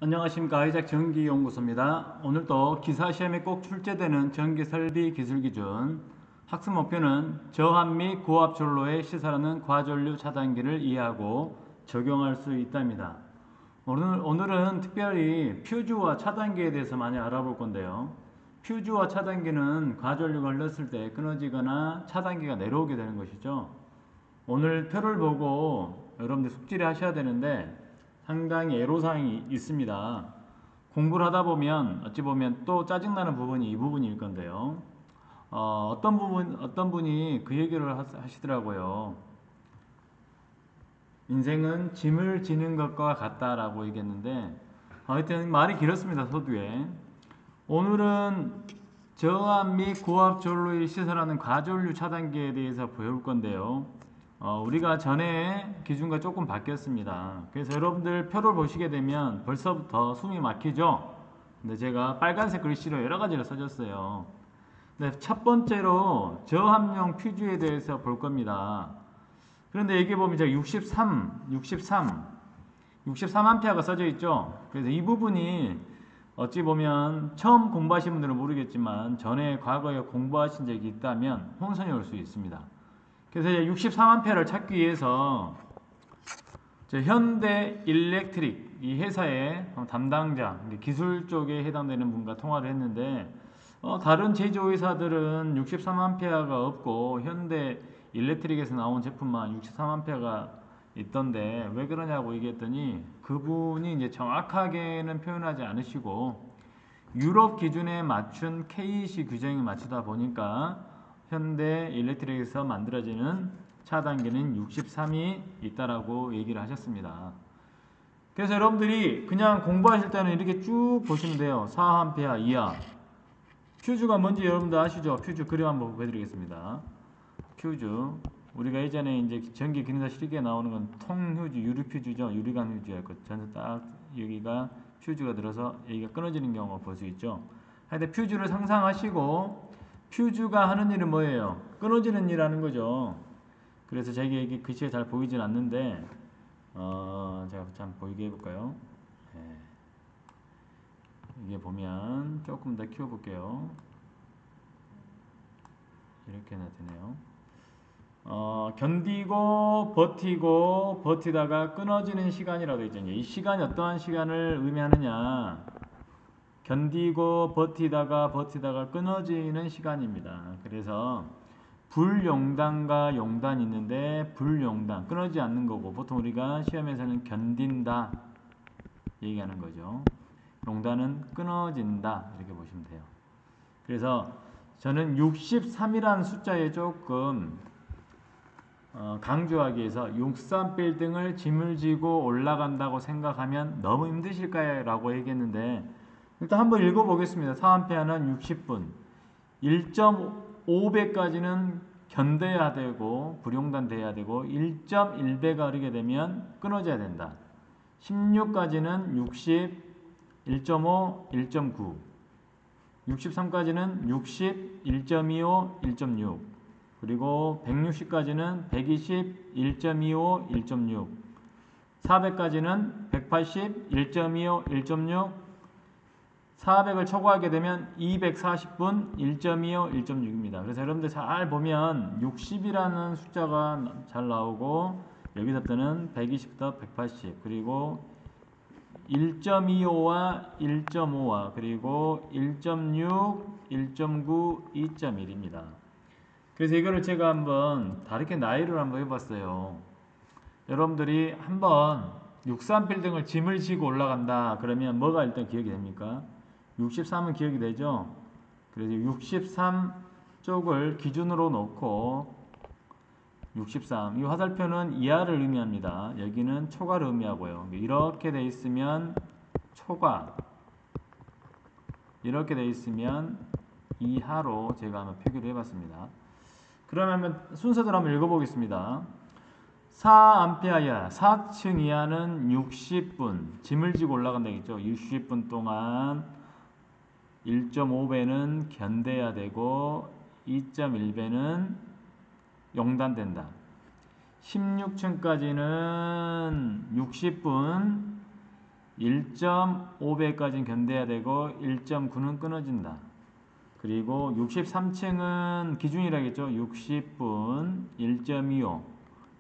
안녕하십니까. 아이작 전기연구소입니다. 오늘도 기사시험에 꼭 출제되는 전기설비 기술기준, 학습 목표는 저압 및 고압 전로에 시설하는 과전류 차단기를 이해하고 적용할 수 있답니다. 오늘은 특별히 퓨즈와 차단기에 대해서 많이 알아볼 건데요. 퓨즈와 차단기는 과전류가 흘렀을 때 끊어지거나 차단기가 내려오게 되는 것이죠. 오늘 표를 보고 여러분들 숙지를 하셔야 되는데 상당히 애로사항이 있습니다. 공부를 하다 보면 어찌 보면 또 짜증나는 부분이 이 부분일 건데요. 어떤 분이 그 얘기를 하시더라고요. 인생은 짐을 지는 것과 같다라고 얘기했는데, 하여튼 말이 길었습니다. 서두에. 오늘은 저압 및 고압 전로에 시설하는 과전류 차단기에 대해서 배울 건데요. 우리가 전에 기준과 조금 바뀌었습니다. 그래서 여러분들 표를 보시게 되면 벌써부터 숨이 막히죠? 근데 제가 빨간색 글씨로 여러 가지를 써줬어요. 네, 첫 번째로 저압용 퓨즈에 대해서 볼 겁니다. 그런데 여기 보면 제가 63A가 써져 있죠? 그래서 이 부분이 어찌 보면 처음 공부하신 분들은 모르겠지만 전에 과거에 공부하신 적이 있다면 혼선이 올 수 있습니다. 그래서 63A를 찾기 위해서 현대 일렉트릭 이 회사의 담당자, 기술 쪽에 해당되는 분과 통화를 했는데 다른 제조회사들은 63A가 없고 현대 일렉트릭에서 나온 제품만 63A가 있던데 왜 그러냐고 얘기했더니 그분이 이제 정확하게는 표현하지 않으시고 유럽 기준에 맞춘 KEC 규정에 맞추다 보니까 현대 일렉트릭에서 만들어지는 차단기는 63이 있다라고 얘기를 하셨습니다. 그래서 여러분들이 그냥 공부하실 때는 이렇게 쭉 보시면 돼요. 4A 이하. 퓨즈가 뭔지 여러분들 아시죠? 퓨즈 그림 한번 보여드리겠습니다. 퓨즈. 우리가 예전에 이제 전기 기능사 실기에 나오는 건 통휴즈, 유리 퓨즈죠. 유리관 휴즈할 것. 전체 딱 여기가 퓨즈가 들어서 여기가 끊어지는 경우가 볼 수 있죠. 하여튼 퓨즈를 상상하시고 퓨즈가 하는 일은 뭐예요? 끊어지는 일 하는 거죠. 그래서 제가 이게 글씨가 잘 보이진 않는데 제가 참 보이게 해볼까요? 네. 이게 보면 조금 더 키워볼게요. 이렇게나 되네요. 견디고 버티고 버티다가 끊어지는 시간이라고 되어 있잖아요. 이 시간이 어떠한 시간을 의미하느냐? 견디고 버티다가 끊어지는 시간입니다. 그래서 불용단과 용단이 있는데 불용단 끊어지지 않는 거고 보통 우리가 시험에서는 견딘다 얘기하는 거죠. 용단은 끊어진다 이렇게 보시면 돼요. 그래서 저는 63이라는 숫자에 조금 강조하기 위해서 63빌딩을 짐을 지고 올라간다고 생각하면 너무 힘드실까요? 라고 얘기했는데 일단 한번 읽어보겠습니다. 4A는 60분 1.5배까지는 견뎌야 되고 불용단 돼야 되고 1.1배가 흐르게 되면 끊어져야 된다. 16까지는 60, 1.5, 1.9 63까지는 60, 1.25, 1.6 그리고 160까지는 120, 1.25, 1.6 400까지는 180, 1.25, 1.6 400을 초과하게 되면 240분 1.25, 1.6입니다. 그래서 여러분들 잘 보면 60이라는 숫자가 잘 나오고 여기서부터는 120부터 180 그리고 1.25와 1.5와 그리고 1.6, 1.9, 2.1입니다. 그래서 이거를 제가 한번 다르게 나이를 한번 해봤어요. 여러분들이 한번 63빌딩을 짐을 지고 올라간다 그러면 뭐가 일단 기억이 됩니까? 63은 기억이 되죠? 그래서 63 쪽을 기준으로 놓고 63. 이 화살표는 이하를 의미합니다. 여기는 초과를 의미하고요. 이렇게 돼 있으면 초과. 이렇게 돼 있으면 이하로 제가 한번 표기를 해봤습니다. 그러면 순서대로 한번 읽어보겠습니다. 4A 이하, 4층 이하는 60분. 짐을 지고 올라간다 했죠. 60분 동안 1.5배는 견뎌야 되고 2.1배는 용단된다. 16층까지는 60분 1.5배까지는 견뎌야 되고 1.9는 끊어진다. 그리고 63층은 기준이라겠죠. 60분 1.25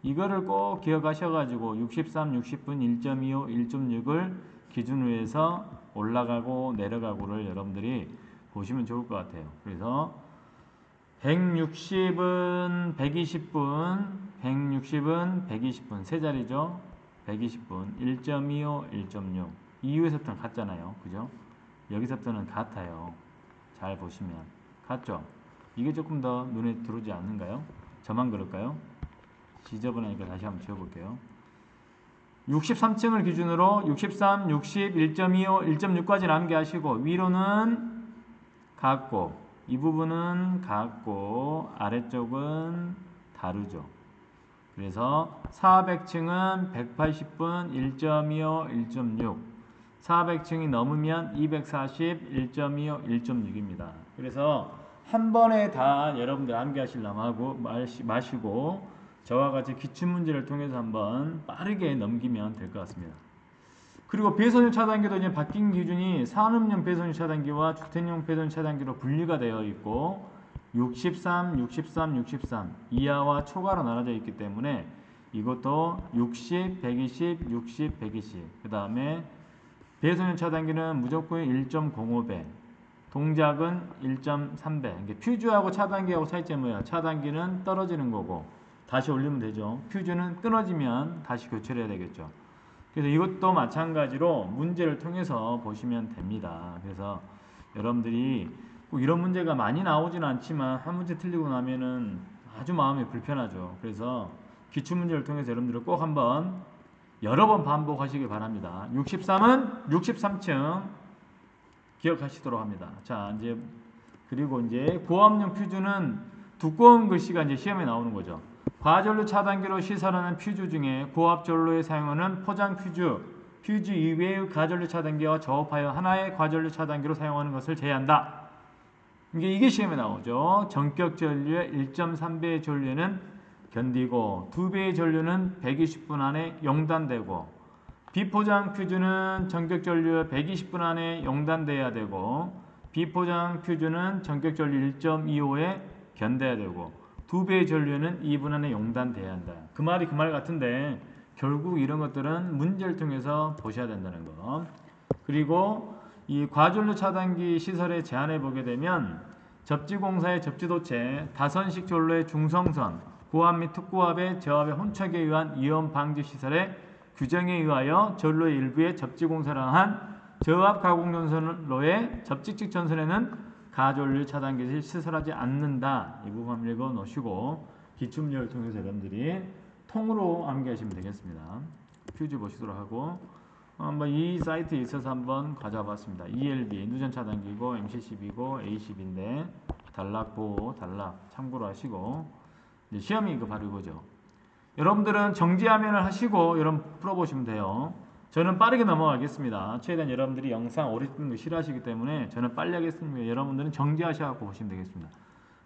이거를 꼭 기억하셔가지고 63, 60분 1.25, 1.6을 기준으로 해서 올라가고 내려가고를 여러분들이 보시면 좋을 것 같아요. 그래서 160은 120분, 160은 120분 세 자리죠. 120분 1.25, 1.6 이후에서부터는 같잖아요. 그죠? 여기서부터는 같아요. 잘 보시면 같죠? 이게 조금 더 눈에 들어오지 않는가요? 저만 그럴까요? 지저분하니까 다시 한번 지워볼게요. 63층을 기준으로 63, 60, 1.25, 1.6까지 남겨하시고 위로는 같고 이 부분은 같고 아래쪽은 다르죠. 그래서 400층은 180분 1.25, 1.6 400층이 넘으면 240, 1.25, 1.6입니다. 그래서 한 번에 다 여러분들 암기하시려면 하고 마시고 저와 같이 기출문제를 통해서 한번 빠르게 넘기면 될 것 같습니다. 그리고 배선율 차단기도 이제 바뀐 기준이 산업용 배선율 차단기와 주택용 배선율 차단기로 분리가 되어 있고 63, 63, 63 이하와 초과로 나눠져 있기 때문에 이것도 60, 120, 60, 120 그 다음에 배선율 차단기는 무조건 1.05배 동작은 1.3배 퓨즈하고 차단기하고 차이점이 뭐야? 차단기는 떨어지는 거고 다시 올리면 되죠. 퓨즈는 끊어지면 다시 교체를 해야 되겠죠. 그래서 이것도 마찬가지로 문제를 통해서 보시면 됩니다. 그래서 여러분들이 꼭 이런 문제가 많이 나오지는 않지만 한 문제 틀리고 나면은 아주 마음이 불편하죠. 그래서 기출문제를 통해서 여러분들은 꼭 한번 여러 번 반복하시길 바랍니다. 63은 63층 기억하시도록 합니다. 자, 이제 그리고 이제 고압용 퓨즈는 두꺼운 글씨가 이제 시험에 나오는 거죠. 과전류 차단기로 시설하는 퓨즈 중에 고압전로에 사용하는 포장 퓨즈 이외의 과전류 차단기와 저업하여 하나의 과전류 차단기로 사용하는 것을 제외한다. 이게 시험에 나오죠. 전격 전류의 1.3배의 전류는 견디고 2배의 전류는 120분 안에 용단되고 비포장 퓨즈는 전격 전류의 120분 안에 용단돼야 되고 비포장 퓨즈는 전격 전류 1.25에 견뎌야 되고 2배의 전류는 2분 안에 용단돼야 한다. 그 말이 그 말 같은데 결국 이런 것들은 문제를 통해서 보셔야 된다는 거. 그리고 이 과전류 차단기 시설에 제한해 보게 되면 접지공사의 접지도체, 다선식 전로의 중성선, 고압 및 특고압의 저압의 혼착에 의한 이온 방지 시설의 규정에 의하여 전로의 일부에 접지공사를 한 저압 가공전선로의 접지식 전선에는 가전류 차단기를 시설하지 않는다. 이 부분 한번 읽어 놓으시고 기출문제를 통해서 여러분들이 통으로 암기하시면 되겠습니다. 퓨즈 보시도록 하고 한번 이 사이트에 있어서 한번 가져와봤습니다. ELB 누전 차단기고 MC10이고 A10인데 단락 보호 단락 참고로 하시고 이제 시험이 이거 바로 이거죠. 여러분들은 정지화면을 하시고 여러분 풀어보시면 돼요. 저는 빠르게 넘어가겠습니다. 최대한 여러분들이 영상 오래 찍는 거 싫어하시기 때문에 저는 빨리 하겠습니다. 여러분들은 정지하셔서 보시면 되겠습니다.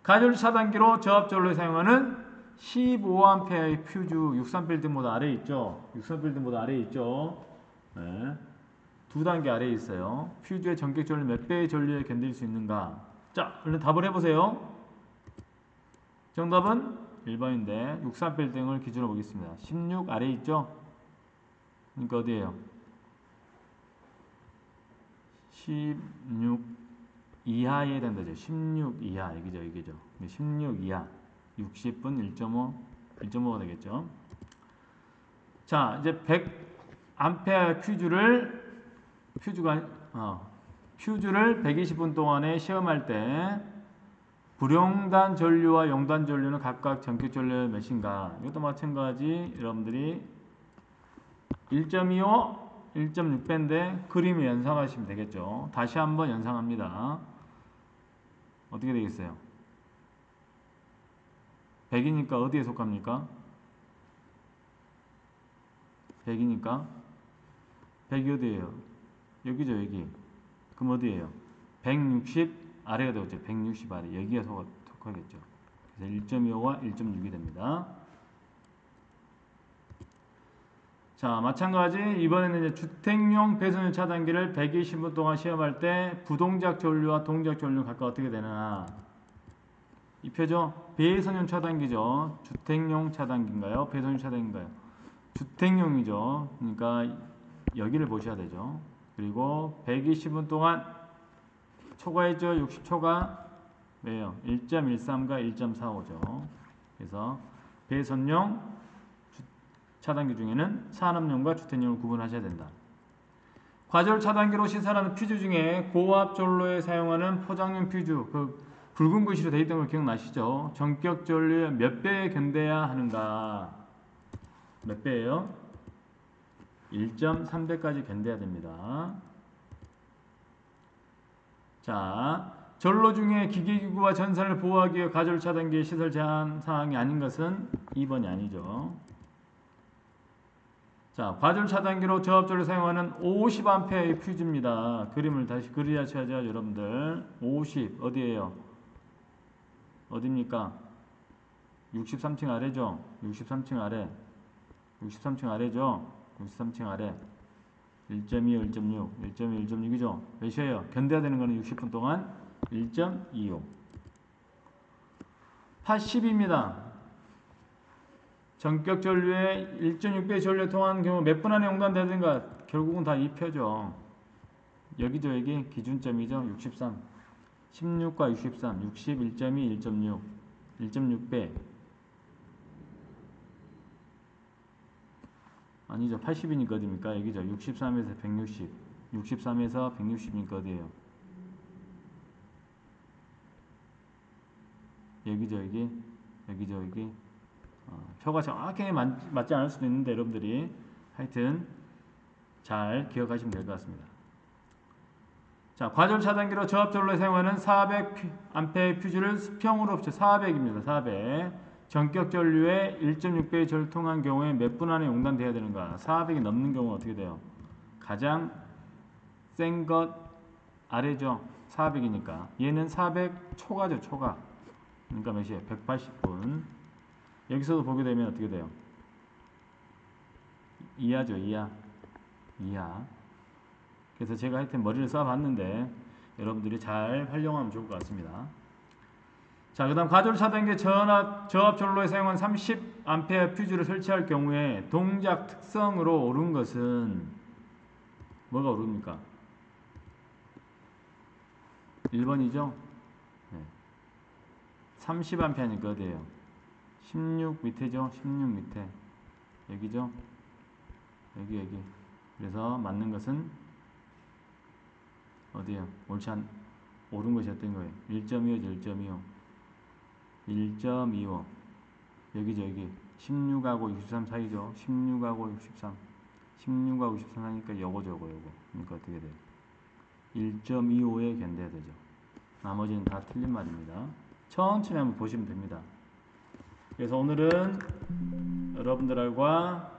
가전류 차단기로 저압전로에 사용하는 15A의 퓨즈 63빌드 모드 아래에 있죠. 63빌드 모드 아래에 있죠. 네. 두 단계 아래에 있어요. 퓨즈의 전격 전류 몇 배의 전류에 견딜 수 있는가? 자, 얼른 답을 해보세요. 정답은 1번인데 63빌딩을 기준으로 보겠습니다. 16 아래에 있죠? 그러니까 어디에요? 16 이하에 해당되죠. 16 이하 여기죠. 16 이하 60분 1.5가 되겠죠. 자, 이제 100A 퓨즈를 120분 동안에 시험할 때 불용단 전류와 용단 전류는 각각 전격 전류 몇인가? 이것도 마찬가지 여러분들이 1.25, 1.6배인데 그림을 연상하시면 되겠죠. 다시 한번 연상합니다. 어떻게 되겠어요? 100이니까 어디에 속합니까? 100이니까 100이 어디예요? 여기죠, 여기. 그럼 어디예요? 160 아래가 되겠죠. 160 아래. 여기가 속하겠죠. 그래서 1.25와 1.6이 됩니다. 자, 마찬가지 이번에는 이제 주택용 배선율 차단기를 120분 동안 시험할 때 부동작 전류와 동작 전류 각각 어떻게 되나. 이 표죠. 배선율 차단기죠. 주택용 차단기인가요? 배선율 차단기인가요? 주택용이죠. 그러니까 여기를 보셔야 되죠. 그리고 120분 동안 초과했죠. 60초가 왜요? 1.13과 1.45죠. 그래서 배선용 차단기 중에는 산업용과 주택용을 구분하셔야 된다. 과절 차단기로 시사하는 퓨즈 중에 고압 전로에 사용하는 포장용 퓨즈, 그 붉은 글씨로 되어 있던 거 기억나시죠? 전격 전류의 몇 배에 견뎌야 하는가? 몇 배예요? 1.3배까지 견뎌야 됩니다. 자, 전로 중에 기계기구와 전선을 보호하기 위해 과절 차단기의 시설 제한 사항이 아닌 것은 2번이 아니죠. 자, 과절 차단기로 저압전을 사용하는 50A의 퓨즈입니다. 그림을 다시 그리셔야죠, 여러분들. 50 어디에요? 어디입니까? 63층 아래죠. 63층 아래. 63층 아래죠. 63층 아래. 1.25, 1.6, 1.2, 1.6이죠. 몇이에요? 견뎌야 되는 거는 60분 동안 1.25. 80입니다. 전격 전류에 1.6배 전류에 통하는 경우 몇 분 안에 용단되든가 결국은 다 2표죠. 여기죠. 여기 기준점이죠. 63. 16과 63. 60, 1.2, 1.6. 1.6배. 아니죠. 80이니까 어디입니까? 여기죠. 63에서 160. 63에서 160이니까 어디예요? 여기죠. 여기. 여기죠. 여기. 표가 정확하게 맞지 않을 수도 있는데 여러분들이 하여튼 잘 기억하시면 될 것 같습니다. 자, 과절 차단기로 저압 전로에 사용하는 400A 퓨즈를 수평으로 붙여 400입니다. 400. 전격 전류에 1.6배의 전류 통한 경우에 몇 분 안에 용단돼야 되는가? 400이 넘는 경우는 어떻게 돼요? 가장 센 것 아래죠. 400이니까. 얘는 400 초과죠. 초과. 그러니까 몇이에요? 180분. 여기서도 보게 되면 어떻게 돼요? 이하죠. 이하. 그래서 제가 하여튼 머리를 써봤는데 여러분들이 잘 활용하면 좋을 것 같습니다. 자, 그 다음 과절 차단기 저압 전로에 사용한 30A 퓨즈를 설치할 경우에 동작 특성으로 오른 것은 뭐가 오릅니까? 1번이죠? 네. 30A니까 어디에요? 16 밑에죠? 16 밑에. 여기죠? 여기. 그래서 맞는 것은 어디에요? 옳지 않, 옳은 것이 어떤 거예요? 1.25죠, 1.25. 1.25. 여기죠, 여기. 16하고 63 사이죠? 16하고 63. 16하고 63 하니까 요거죠, 요거. 그러니까 어떻게 돼요? 1.25에 견뎌야 되죠. 나머지는 다 틀린 말입니다. 천천히 한번 보시면 됩니다. 그래서 오늘은 여러분들과